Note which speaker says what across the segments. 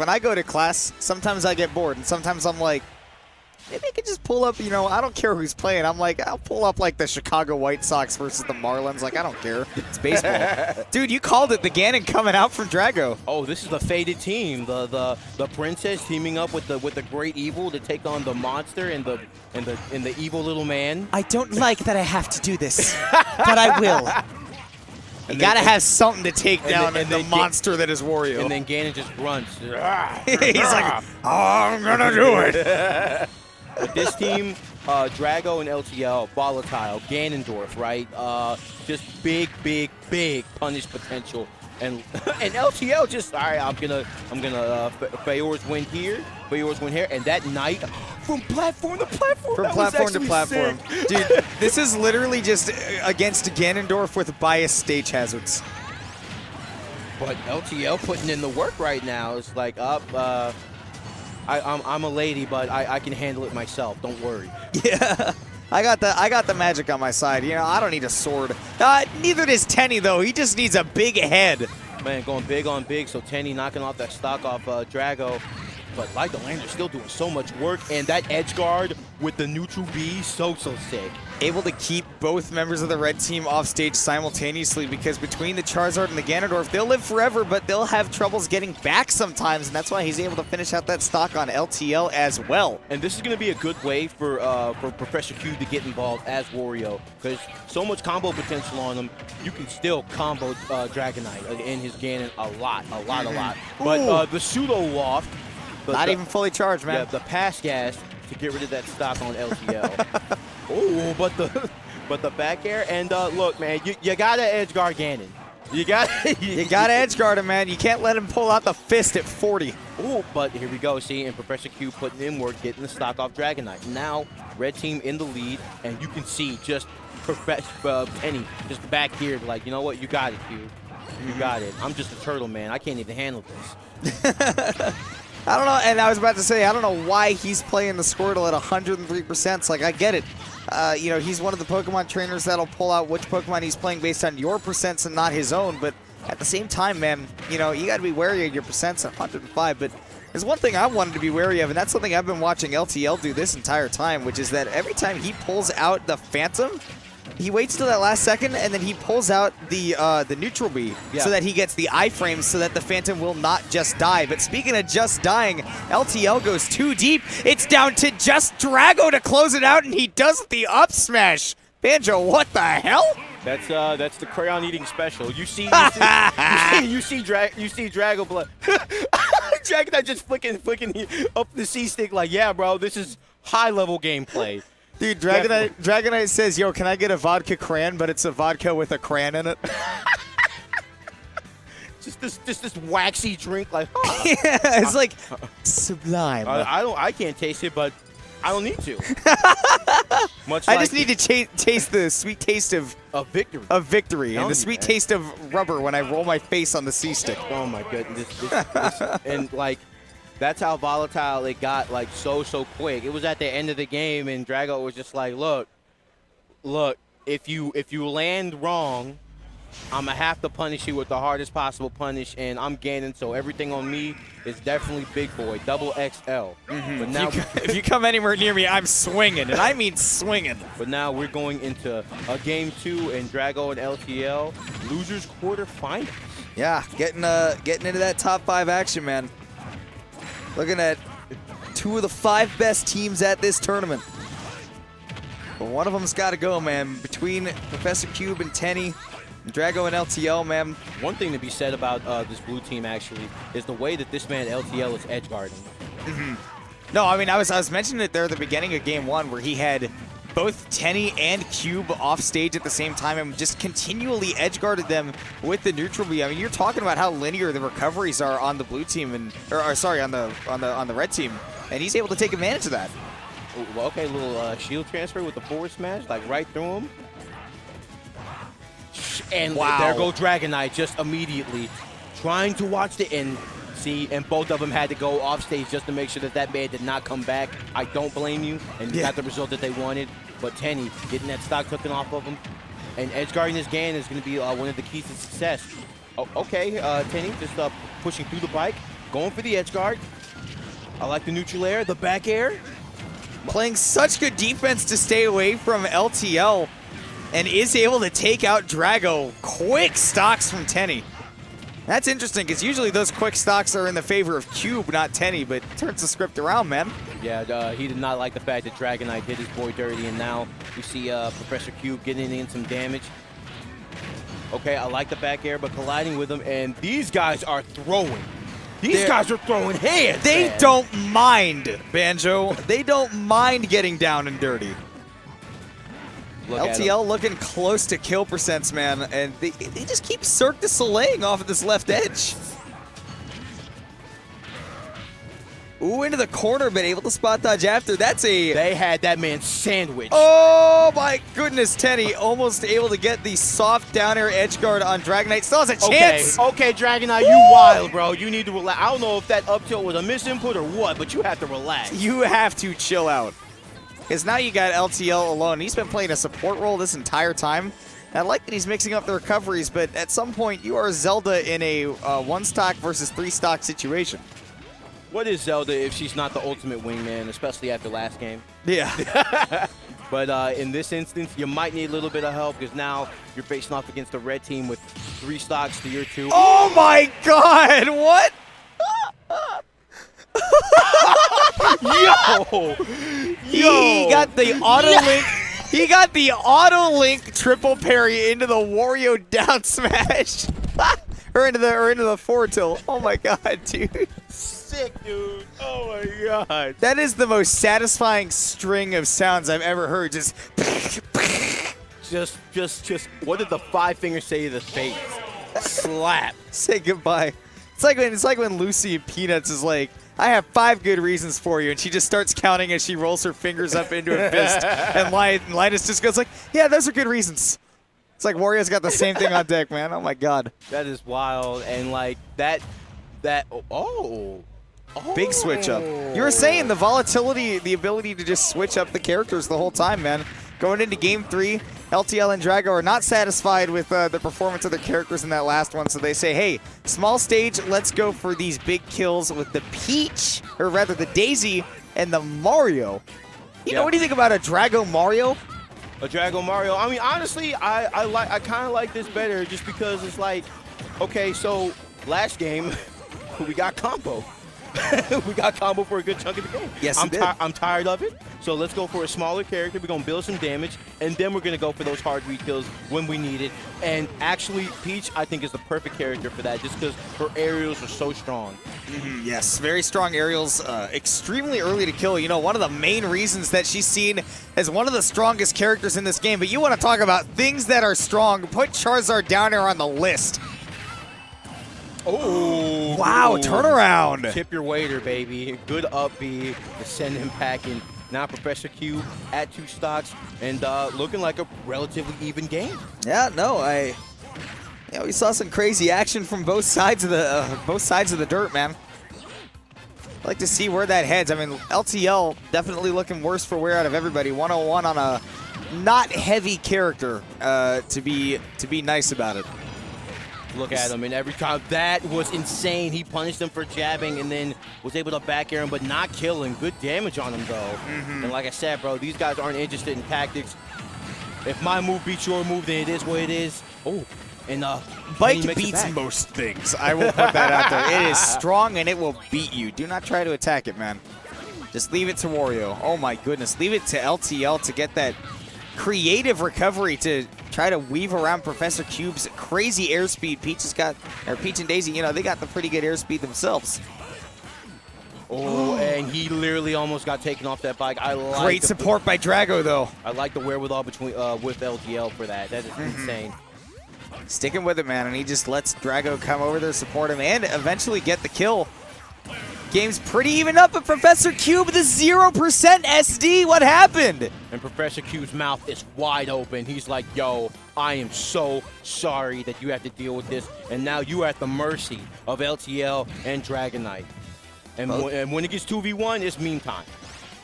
Speaker 1: when I go to class, sometimes I get bored, and sometimes I'm like, maybe I could just pull up, I don't care who's playing. I'm like, I'll pull up like the Chicago White Sox versus the Marlins. Like, I don't care. It's baseball. Dude, you called it, the Ganon coming out from Drago.
Speaker 2: Oh, this is the faded team. The princess teaming up with the great evil to take on the monster and the evil little man.
Speaker 1: I don't like that I have to do this, but I will. You gotta have something to take down the monster that is Wario.
Speaker 2: And then Ganon just grunts.
Speaker 1: He's like, oh, I'm gonna do it.
Speaker 2: But this team, Drago and LTL, volatile. Ganondorf, right? Just big punish potential. And LTL just, all right, I'm gonna Fayor's win here, and that night from platform to platform.
Speaker 1: From platform to platform.
Speaker 2: Sick.
Speaker 1: Dude, this is literally just against Ganondorf with biased stage hazards.
Speaker 2: But LTL putting in the work right now. It's like I'm a lady, but I can handle it myself. Don't worry.
Speaker 1: Yeah. I got the magic on my side. I don't need a sword. Neither does Tenni, though. He just needs a big head.
Speaker 2: Man, going big on big, so Tenni knocking off that stock off Drago. But like the laner still doing so much work, and that edge guard with the neutral B, so sick.
Speaker 1: Able to keep both members of the red team off stage simultaneously, because between the Charizard and the Ganondorf, they'll live forever, but they'll have troubles getting back sometimes, and that's why he's able to finish out that stock on LTL as well.
Speaker 2: And this is going to be a good way for Professor Q to get involved as Wario, because so much combo potential on him, you can still combo Dragonite in his Ganon a lot. But the pseudo waft,
Speaker 1: not even fully charged, man.
Speaker 2: Yeah, the pass gas to get rid of that stock on LTL. Oh, but the back air, and look, man, you gotta edge guard Ganon. You gotta
Speaker 1: edge guard him, man. You can't let him pull out the fist at 40.
Speaker 2: Oh, but here we go. See, and Professor Q putting in work, getting the stock off Dragonite. Now, red team in the lead, and you can see just Tenni just back here, like, you know what? You got it, Q. You got it. I'm just a turtle, man. I can't even handle this.
Speaker 1: I don't know, and I was about to say, I don't know why he's playing the Squirtle at 103%. It's like, I get it. He's one of the Pokemon trainers that'll pull out which Pokemon he's playing based on your percents and not his own. But at the same time, man, you got to be wary of your percents at 105. But there's one thing I wanted to be wary of, and that's something I've been watching LTL do this entire time, which is that every time he pulls out the Phantom, he waits till that last second, and then he pulls out the neutral B so that he gets the iframes so that the Phantom will not just die. But speaking of just dying, LTL goes too deep. It's down to just Drago to close it out, and he does the up smash. Banjo, what the hell?
Speaker 2: That's the crayon eating special. You see Drago blood. Dragonite just flicking up the C stick like, yeah, bro, this is high level gameplay.
Speaker 1: Dude, Dragonite says, yo, can I get a vodka cran, but it's a vodka with a cran in it?
Speaker 2: just this waxy drink, like,
Speaker 1: yeah, it's like sublime.
Speaker 2: I can't taste it, but I don't need to.
Speaker 1: I just need to taste the sweet taste of
Speaker 2: victory.
Speaker 1: And the sweet taste of rubber when I roll my face on the C stick.
Speaker 2: Oh my goodness. And like, that's how volatile it got, like, so quick. It was at the end of the game, and Drago was just like, look, if you land wrong, I'm going to have to punish you with the hardest possible punish, and I'm Ganon, so everything on me is definitely big boy, double XL. But now,
Speaker 1: if you come anywhere near me, I'm swinging, and I mean swinging.
Speaker 2: But now we're going into a Game 2, and Drago and LTL, losers quarterfinals.
Speaker 1: Yeah, getting into that top 5 action, man. Looking at 2 of the 5 best teams at this tournament. But one of them's got to go, man. Between Professor Cube and Tenni, Drago and LTL, man.
Speaker 2: One thing to be said about this blue team, actually, is the way that this man LTL is edge guarding.
Speaker 1: No, I mean, I was mentioning it there at the beginning of Game 1 where he had both Tenni and Cube off stage at the same time and just continually edge guarded them with the neutral B. I mean, you're talking about how linear the recoveries are on the blue team on the red team, and he's able to take advantage of that.
Speaker 2: Well, okay, little shield transfer with the forward smash, like right through him. And
Speaker 1: wow.
Speaker 2: There goes Dragonite just immediately trying to watch the end. See, and both of them had to go off stage just to make sure that man did not come back. I don't blame you, and you got the result that they wanted. But Tenni getting that stock taken off of him, and edge guarding this Ganon is going to be one of the keys to success. Oh, okay, Tenni just pushing through the bike, going for the edge guard. I like the neutral air, the back air.
Speaker 1: Playing such good defense to stay away from LTL and is able to take out Drago. Quick stocks from Tenni. That's interesting because usually those quick stocks are in the favor of Cube, not Tenni, but turns the script around, man.
Speaker 2: Yeah, he did not like the fact that Dragonite did his boy dirty, and now we see Professor Cube getting in some damage. Okay, I like the back air, but colliding with him, and these guys are throwing. These guys are throwing hands.
Speaker 1: They
Speaker 2: man.
Speaker 1: don't mind, Banjo. They don't mind getting down and dirty. LTL looking close to kill percents, man, and they just keep Cirque du Soleil off of this left edge. Ooh, into the corner, but able to spot dodge after. That's a...
Speaker 2: They had that man sandwiched.
Speaker 1: Oh my goodness, Tenni almost able to get the soft down air edge guard on Dragonite. Still has a chance.
Speaker 2: Okay, Dragonite, you wild, bro. You need to relax. I don't know if that up tilt was a misinput or what, but you have to relax.
Speaker 1: You have to chill out. Because now you got LTL alone. He's been playing a support role this entire time. And I like that he's mixing up the recoveries, but at some point you are Zelda in a one stock versus three stock situation.
Speaker 2: What is Zelda if she's not the ultimate wingman, especially after last game?
Speaker 1: Yeah.
Speaker 2: But in this instance, you might need a little bit of help because now you're facing off against the red team with 3 stocks to your 2.
Speaker 1: Oh my god, what?
Speaker 2: Yo!
Speaker 1: He got the auto link. He got the auto link triple parry into the Wario down smash. or into the forward tilt. Oh my god, dude.
Speaker 2: Sick, dude. Oh my god.
Speaker 1: That is the most satisfying string of sounds I've ever heard. Just
Speaker 2: what did the 5 fingers say to the face? Slap.
Speaker 1: Say goodbye. It's like when Lucy in Peanuts is like, I have 5 good reasons for you, and she just starts counting as she rolls her fingers up into a fist, and Linus just goes like, yeah, those are good reasons. It's like Wario's got the same thing on deck, man. Oh my god.
Speaker 2: That is wild, and like that
Speaker 1: Big switch up. You were saying the volatility, the ability to just switch up the characters the whole time, man. Going into Game 3, LTL and Drago are not satisfied with the performance of their characters in that last one, so they say, hey, small stage, let's go for these big kills with the Peach, or rather the Daisy and the Mario. You know, what do you think about a Drago Mario?
Speaker 2: A Drago Mario. I mean, honestly, I kind of like this better just because it's like, okay, so last game, we got combo. We got combo for a good chunk of the game.
Speaker 1: Yes,
Speaker 2: I'm tired of it. So let's go for a smaller character. We're going to build some damage, and then we're going to go for those hard read kills when we need it. And actually, Peach, I think, is the perfect character for that just because her aerials are so strong.
Speaker 1: Yes, very strong aerials, extremely early to kill. You know, one of the main reasons that she's seen as one of the strongest characters in this game. But you want to talk about things that are strong. Put Charizard down there on the list.
Speaker 2: Oh,
Speaker 1: wow, turnaround.
Speaker 2: Tip your waiter, baby. Good up B to send him packing. Now Professor Q at 2 stocks and looking like a relatively even game.
Speaker 1: Yeah, no, we saw some crazy action from both sides of the dirt, man. I'd like to see where that heads. I mean, LTL definitely looking worse for wear out of everybody. 101 on a not heavy character to be nice about it.
Speaker 2: Look at him, and every time that was insane. He punished him for jabbing and then was able to back air him, but not kill him. Good damage on him, though. And like I said, bro, these guys aren't interested in tactics. If my move beats your move, then it is what it is. Oh, and
Speaker 1: Bike beats most things. I will put that out there. It is strong, and it will beat you. Do not try to attack it, man. Just leave it to Wario. Oh, my goodness. Leave it to LTL to get that creative recovery to try to weave around Professor Cube's crazy airspeed. Peach and Daisy, you know, they got the pretty good airspeed themselves.
Speaker 2: Oh, and he literally almost got taken off that bike.
Speaker 1: Great support by Drago, though.
Speaker 2: I like the wherewithal between with LTL for that. That is insane.
Speaker 1: Sticking with it, man, and he just lets Drago come over there, support him, and eventually get the kill. Game's pretty even up, but Professor Cube with a 0% SD. What happened?
Speaker 2: And Professor Cube's mouth is wide open. He's like, yo, I am so sorry that you have to deal with this. And now you are at the mercy of LTL and Dragonite. And when it gets 2v1, it's meme time.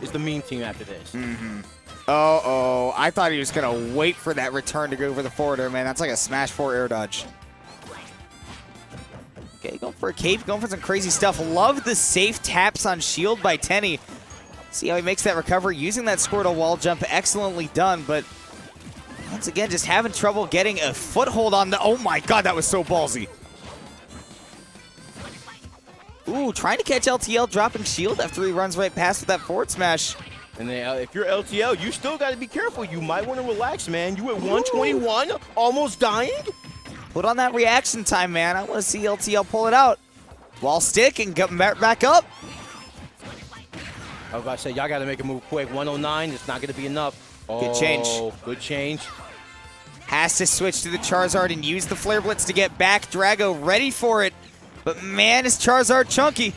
Speaker 2: It's the meme team after this.
Speaker 1: Uh-oh. I thought he was going to wait for that return to go for the forwarder, man. That's like a Smash 4 air dodge. Okay, Okay, going for a cape, going for some crazy stuff. Love the safe taps on shield by Tenni. See how he makes that recovery using that Squirtle wall jump. Excellently done, but once again, just having trouble getting a foothold on the... Oh my god, that was so ballsy. Ooh, trying to catch LTL, dropping shield after he runs right past with that forward smash.
Speaker 2: And then, if you're LTL, you still got to be careful. You might want to relax, man. You at 121, almost dying?
Speaker 1: Put on that reaction time, man. I want to see LTL pull it out. Wall stick and get back up.
Speaker 2: I was about to say, y'all got to make a move quick. 109, it's not going to be enough.
Speaker 1: Good change.
Speaker 2: Good change.
Speaker 1: Has to switch to the Charizard and use the Flare Blitz to get back. Drago ready for it. But man, is Charizard chunky.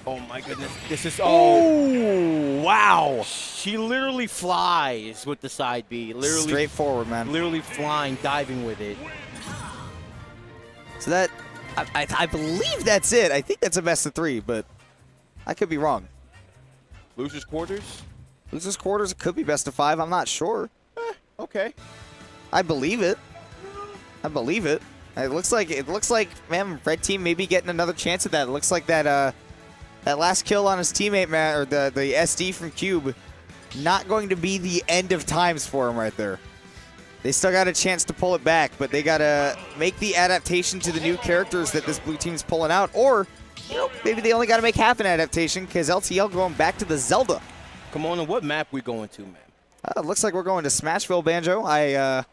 Speaker 2: Oh my goodness. This is,
Speaker 1: Oh, wow.
Speaker 2: She literally flies with the side B. Literally.
Speaker 1: Straightforward, man.
Speaker 2: Literally flying, diving with it.
Speaker 1: So that, I believe that's it. I think that's a best of 3, but I could be wrong.
Speaker 2: Losers quarters?
Speaker 1: Losers quarters, it could be best of 5. I'm not sure.
Speaker 2: Okay.
Speaker 1: I believe it. I believe it. It looks like, man, red team maybe getting another chance at that. It looks like that that last kill on his teammate, man, or the SD from Cube, not going to be the end of times for him right there. They still got a chance to pull it back, but they got to make the adaptation to the new characters that this blue team's pulling out, or, you know, maybe they only got to make half an adaptation because LTL going back to the Zelda.
Speaker 2: Come on, and what map we going to, man?
Speaker 1: It looks like we're going to Smashville, Banjo. I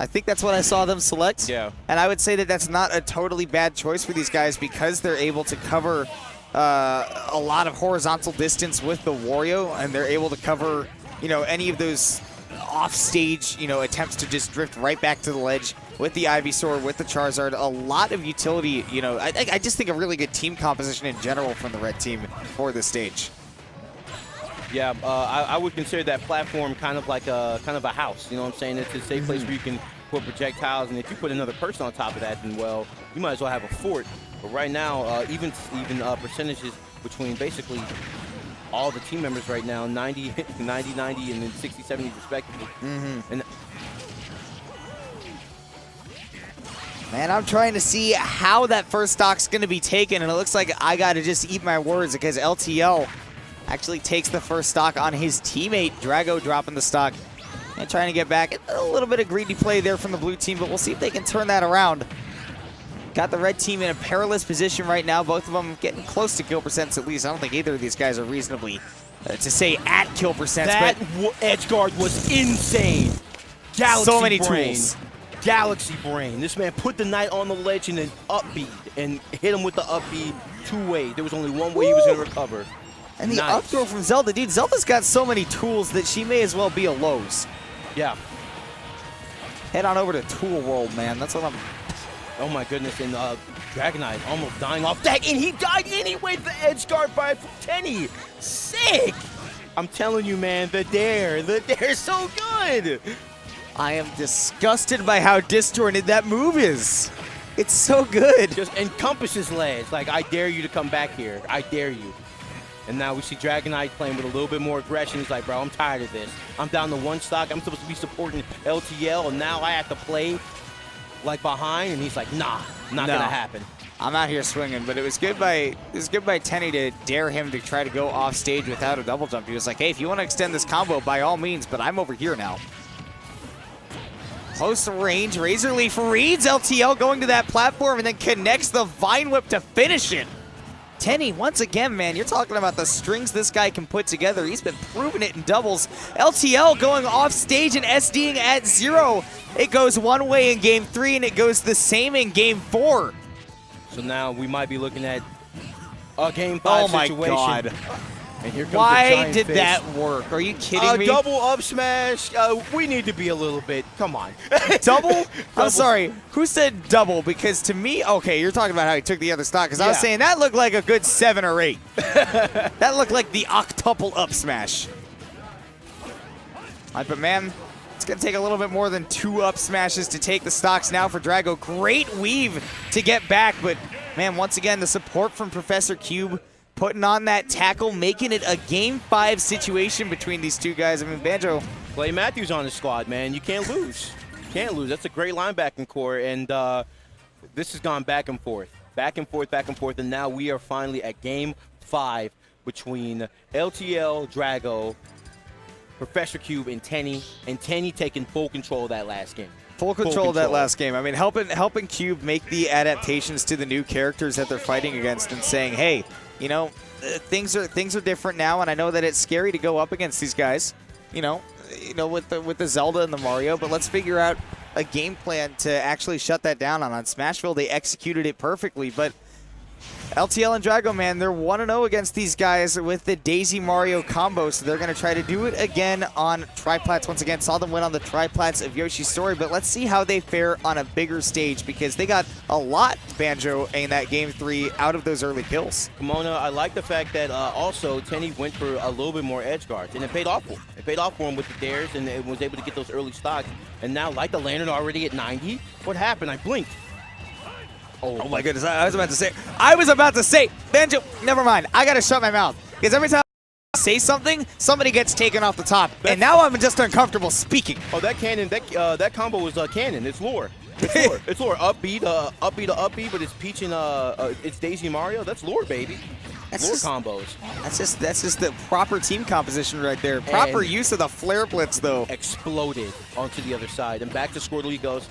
Speaker 1: think that's what I saw them select.
Speaker 2: Yeah.
Speaker 1: And I would say that that's not a totally bad choice for these guys because they're able to cover a lot of horizontal distance with the Wario, and they're able to cover, you know, any of those off-stage, you know, attempts to just drift right back to the ledge with the Ivysaur, with the Charizard. A lot of utility, you know. I just think a really good team composition in general from the red team for this stage.
Speaker 2: Yeah, I would consider that platform kind of like a house. You know what I'm saying? It's a safe place where you can put projectiles, and if you put another person on top of that, then well, you might as well have a fort. But right now, even percentages between basically all the team members right now, 90, 90, 90, and then 60, 70 respectively. And
Speaker 1: man, I'm trying to see how that first stock's going to be taken, and it looks like I got to just eat my words because LTL actually takes the first stock on his teammate. Drago dropping the stock and trying to get back. A little bit of greedy play there from the blue team, but we'll see if they can turn that around. Got the red team in a perilous position right now. Both of them getting close to kill percents at least. I don't think either of these guys are reasonably, to say at kill percents.
Speaker 2: That edge guard was insane. Galaxy
Speaker 1: so many
Speaker 2: brain.
Speaker 1: tools.
Speaker 2: Galaxy brain. This man put the knight on the ledge and then up-beat and hit him with the up-beat 2 ways. There was only one way he was going to recover.
Speaker 1: And the up throw from Zelda. Dude, Zelda's got so many tools that she may as well be a Lowe's.
Speaker 2: Yeah.
Speaker 1: Head on over to Tool World, man. That's what I'm...
Speaker 2: Oh my goodness, and Dragonite almost dying off that, and he died anyway. The edge guard by Tenni. Sick! I'm telling you, man, the dare's so good.
Speaker 1: I am disgusted by how disjointed that move is. It's so good.
Speaker 2: Just encompasses ledge. Like, I dare you to come back here. I dare you. And now we see Dragonite playing with a little bit more aggression. He's like, bro, I'm tired of this. I'm down to 1 stock. I'm supposed to be supporting LTL, and now I have to play like behind. And he's like, nah, not gonna happen.
Speaker 1: I'm out here swinging, but it was good by Tenni to dare him to try to go off stage without a double jump. He was like, hey, if you want to extend this combo, by all means, but I'm over here now. Close to range, Razor Leaf reads LTL going to that platform and then connects the Vine Whip to finish it. Tenni, once again, man, you're talking about the strings this guy can put together. He's been proving it in doubles. LTL going off stage and SDing at 0. It goes one way in game 3, and it goes the same in game 4.
Speaker 2: So now we might be looking at a game 5 situation.
Speaker 1: Oh my God.
Speaker 2: And here comes
Speaker 1: Why
Speaker 2: the giant
Speaker 1: did
Speaker 2: fist.
Speaker 1: that work? Are you kidding me?
Speaker 2: Double up smash. We need to be a little bit. Come on.
Speaker 1: Double? I'm sorry. Who said double? Because to me, okay, you're talking about how he took the other stock. Because I was saying that looked like a good 7 or 8. That looked like the octuple up smash. But man, it's going to take a little bit more than 2 up smashes to take the stocks now for Drago. Great weave to get back. But man, once again, the support from Professor Cube putting on that tackle, making it a game 5 situation between these two guys. I mean, Banjo.
Speaker 2: Clay Matthews on the squad, man. You can't lose. You can't lose. That's a great linebacking core, and this has gone back and forth. back and forth, and now we are finally at Game 5 between LTL, Drago, Professor Cube, and Tenni taking full control of that last game.
Speaker 1: Full control of that last game. I mean, helping Cube make the adaptations to the new characters that they're fighting against and saying, hey, you know, things are different now, and I know that it's scary to go up against these guys, you know, with the Zelda and the Mario, but let's figure out a game plan to actually shut that down on Smashville. They executed it perfectly, but LTL and Drago, man, they're 1-0 against these guys with the Daisy Mario combo, so they're going to try to do it again on triplats. Once again, saw them win on the triplats of Yoshi's Story, but let's see how they fare on a bigger stage because they got a lot, Banjo, in that Game 3 out of those early kills.
Speaker 2: Kimona, I like the fact that also Tenni went for a little bit more edge guards, and it paid off for him. It paid off for him with the dares, and it was able to get those early stocks. And now, like the Lantern already at 90, what happened? I blinked.
Speaker 1: Oh my goodness, I was about to say, Banjo, never mind. I got to shut my mouth. Because every time I say something, somebody gets taken off the top. And now I'm just uncomfortable speaking.
Speaker 2: Oh, that cannon, that combo was cannon. It's lore. It's lore. It's lore. Up-B to up-B, but it's Peach and it's Daisy Mario. That's lore, baby. That's lore combos.
Speaker 1: That's just the proper team composition right there. Proper use of the flare blitz, though.
Speaker 2: Exploded onto the other side. And back to Squirtle he goes.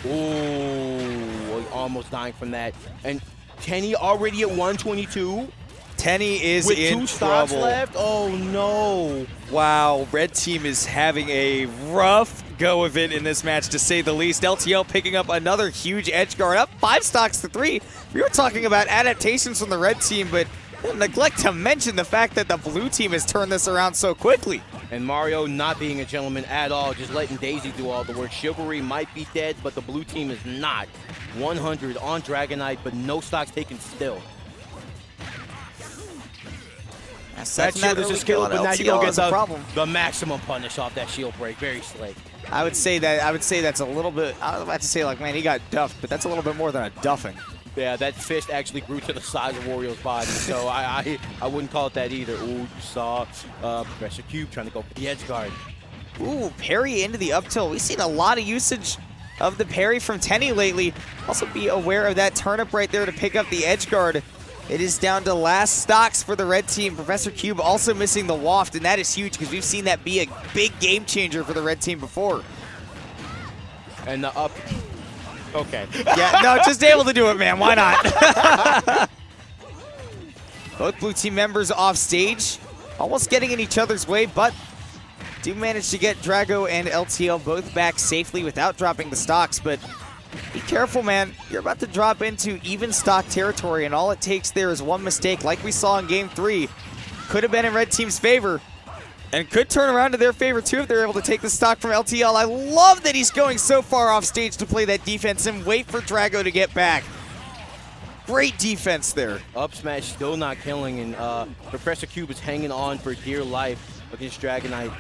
Speaker 2: Ooh, almost dying from that. And Tenni already at 122.
Speaker 1: Tenni is
Speaker 2: with
Speaker 1: in
Speaker 2: 2 stocks
Speaker 1: trouble.
Speaker 2: left. Oh no!
Speaker 1: Wow, red team is having a rough go of it in this match, to say the least. LTL picking up another huge edge guard, up 5 stocks to 3. We were talking about adaptations from the red team, but neglect to mention the fact that the blue team has turned this around so quickly.
Speaker 2: And Mario not being a gentleman at all, just letting Daisy do all the work. Chivalry might be dead, but the blue team is not. 100 on Dragonite, but no stocks taken still. That shield is a skill, but now he'll get the maximum punish off that shield break. Very slick.
Speaker 1: I would say that's a little bit, I was about to say, like, man, he got duffed, but that's a little bit more than a duffing.
Speaker 2: Yeah, that fist actually grew to the size of Wario's body, so I wouldn't call it that either. Ooh, you saw Professor Cube trying to go for the edge guard.
Speaker 1: Ooh, parry into the up tilt. We've seen a lot of usage of the parry from Tenni lately. Also be aware of that turnip right there to pick up the edge guard. It is down to last stocks for the red team. Professor Cube also missing the waft, and that is huge because we've seen that be a big game changer for the red team before.
Speaker 2: And the up. Okay.
Speaker 1: Yeah, no, just able to do it, man. Why not? Both blue team members off stage, almost getting in each other's way, but do manage to get Drago and LTL both back safely without dropping the stocks. But be careful, man. You're about to drop into even stock territory, and all it takes there is one mistake, like we saw in Game 3. Could have been in red team's favor. And could turn around to their favor, too, if they're able to take the stock from LTL. I love that he's going so far off stage to play that defense and wait for Drago to get back. Great defense there. Up
Speaker 2: smash still not killing, and Professor Cube is hanging on for dear life against Dragonite.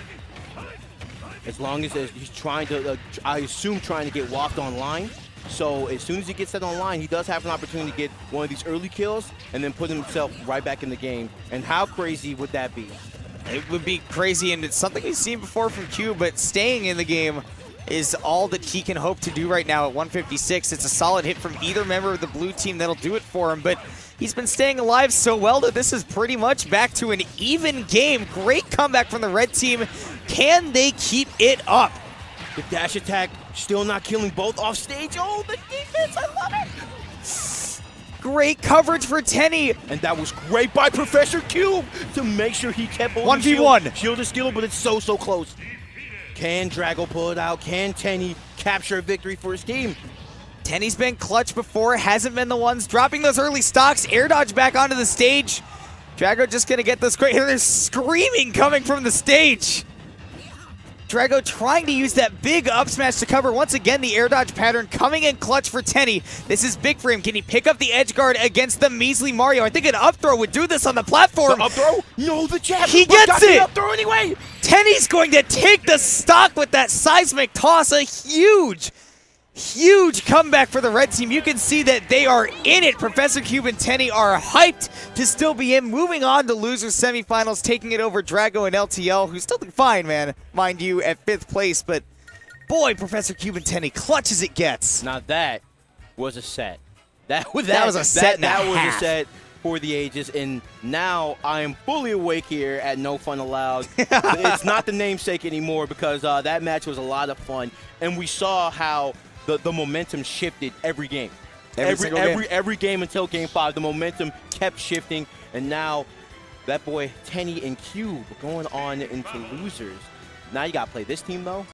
Speaker 2: As long as he's trying to, I assume, trying to get Waft online. So as soon as he gets that online, he does have an opportunity to get one of these early kills and then put himself right back in the game. And how crazy would that be?
Speaker 1: It would be crazy, and it's something we've seen before from Cube, but staying in the game is all that he can hope to do right now at 156. It's a solid hit from either member of the blue team that'll do it for him, but he's been staying alive so well that this is pretty much back to an even game. Great comeback from the red team. Can they keep it up?
Speaker 2: The dash attack still not killing both off stage. Oh, the defense, I love it.
Speaker 1: Great coverage for Tenni.
Speaker 2: And that was great by Professor Cube to make sure he kept holding
Speaker 1: 1v1.
Speaker 2: Shield is skill, but it's so close. Can Drago pull it out? Can Tenni capture a victory for his team?
Speaker 1: Tenni's been clutch before, hasn't been the ones dropping those early stocks. Air dodge back onto the stage. Drago just gonna get this great. There's screaming coming from the stage. Drago trying to use that big up smash to cover once again the air dodge pattern, coming in clutch for Tenni. This is big for him. Can he pick up the edge guard against the measly Mario? I think an up throw would do this on the platform.
Speaker 2: The up throw? No, the jab.
Speaker 1: He gets it.
Speaker 2: The up throw anyway.
Speaker 1: Tenni's going to take the stock with that seismic toss. A huge comeback for the red team. You can see that they are in it. Professor Cube and Tenni are hyped to still be in. Moving on to losers semifinals, taking it over Drago and LTL, who's still doing fine, man, mind you, at 5th place. But boy, Professor Cube and Tenni, clutch as it gets.
Speaker 2: Now that was a set. That was
Speaker 1: a set and a
Speaker 2: That was
Speaker 1: half.
Speaker 2: a set for the ages, and now I am fully awake here at No Fun Allowed. It's not the namesake anymore because that match was a lot of fun, and we saw how the momentum shifted every game. Every game until Game 5, the momentum kept shifting, and now that boy Tenni and Cube going on into losers. Now you got to play this team, though.